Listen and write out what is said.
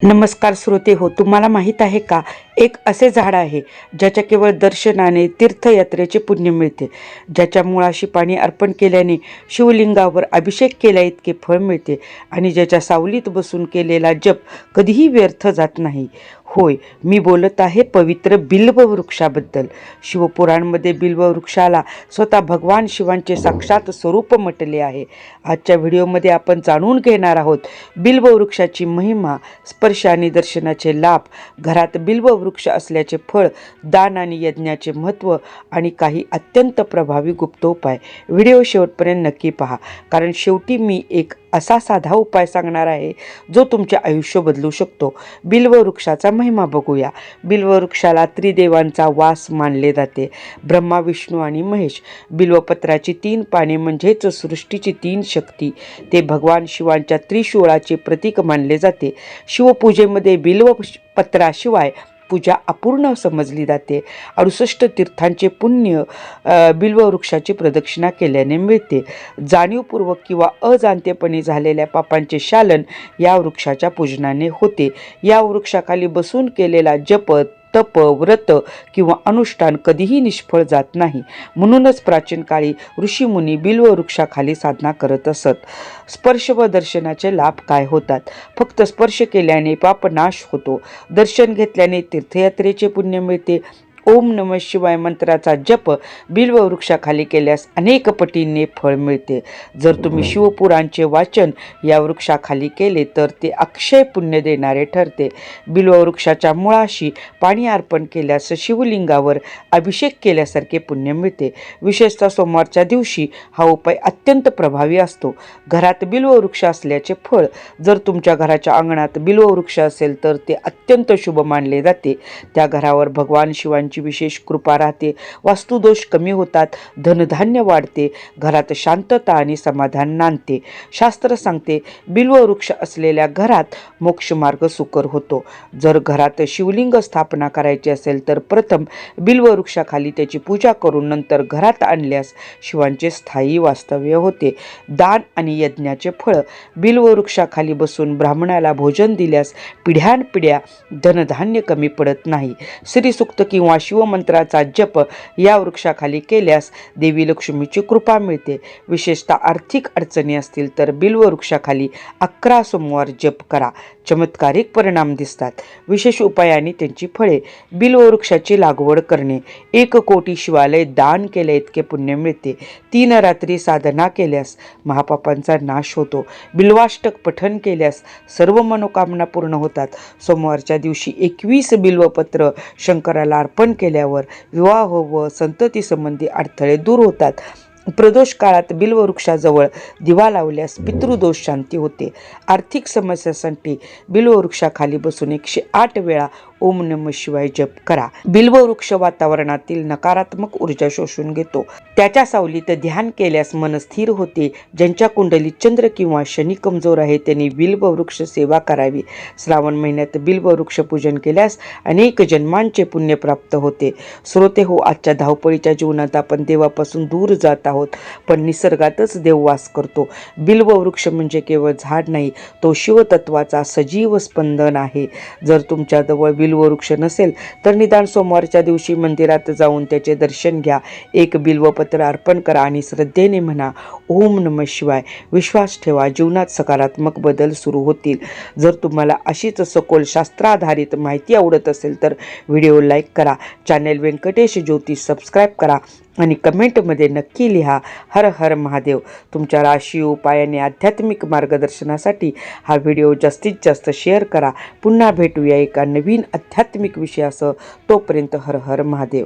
नमस्कार श्रोते हो, तुम्हाला माहीत आहे का, एक असे झाड आहे ज्याच्या केवळ दर्शनाने तीर्थयात्रेचे पुण्य मिळते, ज्याच्या मुळाशी पाणी अर्पण केल्याने शिवलिंगावर अभिषेक केल्या इतके फळ मिळते आणि ज्याच्या सावलीत बसून केलेला जप कधीही व्यर्थ जात नाही. होय, मी बोलत आहे पवित्र बिल्व वृक्षाबद्दल. शिवपुराणमध्ये बिल्व वृक्षाला स्वतः भगवान शिवांचे साक्षात स्वरूप म्हटले आहे. आजच्या व्हिडिओमध्ये आपण जाणून घेणार आहोत बिल्व वृक्षाची महिमा, स्पर्श आणि दर्शनाचे लाभ, घरात बिल्व वृक्ष असल्याचे फळ, दान आणि यज्ञाचे महत्त्व आणि काही अत्यंत प्रभावी गुप्तोपाय. व्हिडिओ शेवटपर्यंत नक्की पहा, कारण शेवटी मी एक असा साधा उपाय सांगणार आहे जो तुमचे आयुष्य बदलू शकतो. बिल्व वृक्षाचा महिमा बघूया. बिल्व वृक्षाला त्रिदेवांचा वास मानले जाते. ब्रह्मा, विष्णू आणि महेश. बिल्वपत्राची 3 पाने म्हणजेच सृष्टीची 3 शक्ती. ते भगवान शिवांच्या त्रिशूळाचे प्रतीक मानले जाते. शिवपूजेमध्ये बिल्व पत्राशिवाय पूजा अपूर्ण समजली जाते. 68 तीर्थांचे पुण्य बिल्व वृक्षाची प्रदक्षिणा केल्याने मिळते. जाणीवपूर्वक किंवा अजाणतेपणी झालेल्या पापांचे शालन या वृक्षाच्या पूजनाने होते. या वृक्षाखाली बसून केलेला जप, तप, व्रत किंवा अनुष्ठान कधीही निष्फळ जात नाही. म्हणूनच प्राचीन काळी ऋषीमुनी बिल्व वृक्षाखाली साधना करत असत. स्पर्श व दर्शनाचे लाभ काय होतात? फक्त स्पर्श केल्याने पाप नाश होतो. दर्शन घेतल्याने तीर्थयात्रेचे पुण्य मिळते. ओम नमः शिवाय मंत्राचा जप बिल्व वृक्षाखाली केल्यास अनेक पटींनी फळ मिळते. जर तुम्ही शिवपुराणचे वाचन या वृक्षाखाली केले तर ते अक्षय पुण्य देणारे ठरते. बिल्व वृक्षाच्या मुळाशी पाणी अर्पण केल्यास शिवलिंगावर अभिषेक केल्यासारखे पुण्य मिळते. विशेषतः सोमवारच्या दिवशी हा उपाय अत्यंत प्रभावी असतो. घरात बिल्व वृक्ष असल्याचे फळ. जर तुमच्या घराच्या अंगणात बिल्व वृक्ष असेल तर ते अत्यंत शुभ मानले जाते. त्या घरावर भगवान शिवांची विशेष कृपा राहते. वास्तुदोष कमी होतात, धनधान्य वाढते, घरात शांतता आणि समाधान नांदते. शास्त्र सांगते बिल्व वृक्ष असलेल्या घरात मोक्षमार्ग सुकर होतो. जर घरात शिवलिंग स्थापना करायची असेल तर प्रथम बिल्व वृक्षाखाली त्याची पूजा करून नंतर घरात आणल्यास शिवांचे स्थायी वास्तव्य होते. दान आणि यज्ञाचे फळ. बिल्व वृक्षाखाली बसून ब्राह्मणाला भोजन दिल्यास पिढ्यानपिढ्या धनधान्य कमी पडत नाही. श्रीसूक्त किंवा शिवमंत्राचा जप या वृक्षाखाली केल्यास देवी लक्ष्मीची कृपा मिळते. विशेषतः आर्थिक अडचणी असतील तर बिल्व वृक्षाखाली 11 सोमवार जप करा. चमत्कारिक परिणाम दिसतात. विशेष उपाय आणि त्यांची फळे. बिल्व वृक्षाची लागवड करणे. 1 कोटी शिवालय दान केले इतके पुण्य मिळते. 3 रात्री साधना केल्यास महापापांचा नाश होतो. बिल्वाष्टक पठन केल्यास सर्व मनोकामना पूर्ण होतात. सोमवारच्या दिवशी 21 बिल्वपत्र शंकराला अर्पण केल्यावर विवाह व संतती संबंधी अडथळे दूर होतात. प्रदोष काळात बिल्व वृक्षाजवळ दिवा लावल्यास पितृदोष शांती होते. आर्थिक समस्यांसाठी बिल्व वृक्षाखाली बसून 108 वेळा ओम नमः शिवाय जप करा. बिल्व वृक्ष वातावरणातील नकारात्मक ऊर्जा शोषून घेतो. त्याच्या सावलीत ध्यान केल्यास मन स्थिर होते. ज्यांच्या कुंडलीत चंद्र किंवा शनी कमजोर आहे त्यांनी बिल्व वृक्ष सेवा करावी. श्रावण महिन्यात बिल्व वृक्ष पूजन केल्यास अनेक जन्मांचे पुण्य प्राप्त होते. श्रोते हो, आजच्या धावपळीच्या जीवनात आपण देवापासून दूर जात आहोत, पण निसर्गातच देव वास करतो. बिल्व वृक्ष म्हणजे केवळ झाड नाही, तो शिवतत्वाचा सजीव स्पंदन आहे. जर तुमच्याजवळ बिल्व वृक्ष नसेल तर निदान सोमवारच्या दिवशी मंदिरात जाऊन त्याचे दर्शन घ्या. 1 बिल्वपत्र अर्पण करा आणि श्रद्धेने म्हणा ओम नमः शिवाय. विश्वास ठेवा, जीवनात सकारात्मक बदल सुरू होतील. जर तुम्हाला अशीच सखोल शास्त्राधारित माहिती आवडत असेल तर व्हिडिओ लाईक करा, चॅनेल व्यंकटेश ज्योतिष सबस्क्राईब करा आणि कमेंटमध्ये नक्की लिहा हर हर महादेव. तुमच्या राशी उपाय आणि आध्यात्मिक मार्गदर्शनासाठी हा व्हिडिओ जास्तीत जास्त शेअर करा. पुन्हा भेटूया एका नवीन आध्यात्मिक विषयासह. तोपर्यंत हर हर महादेव.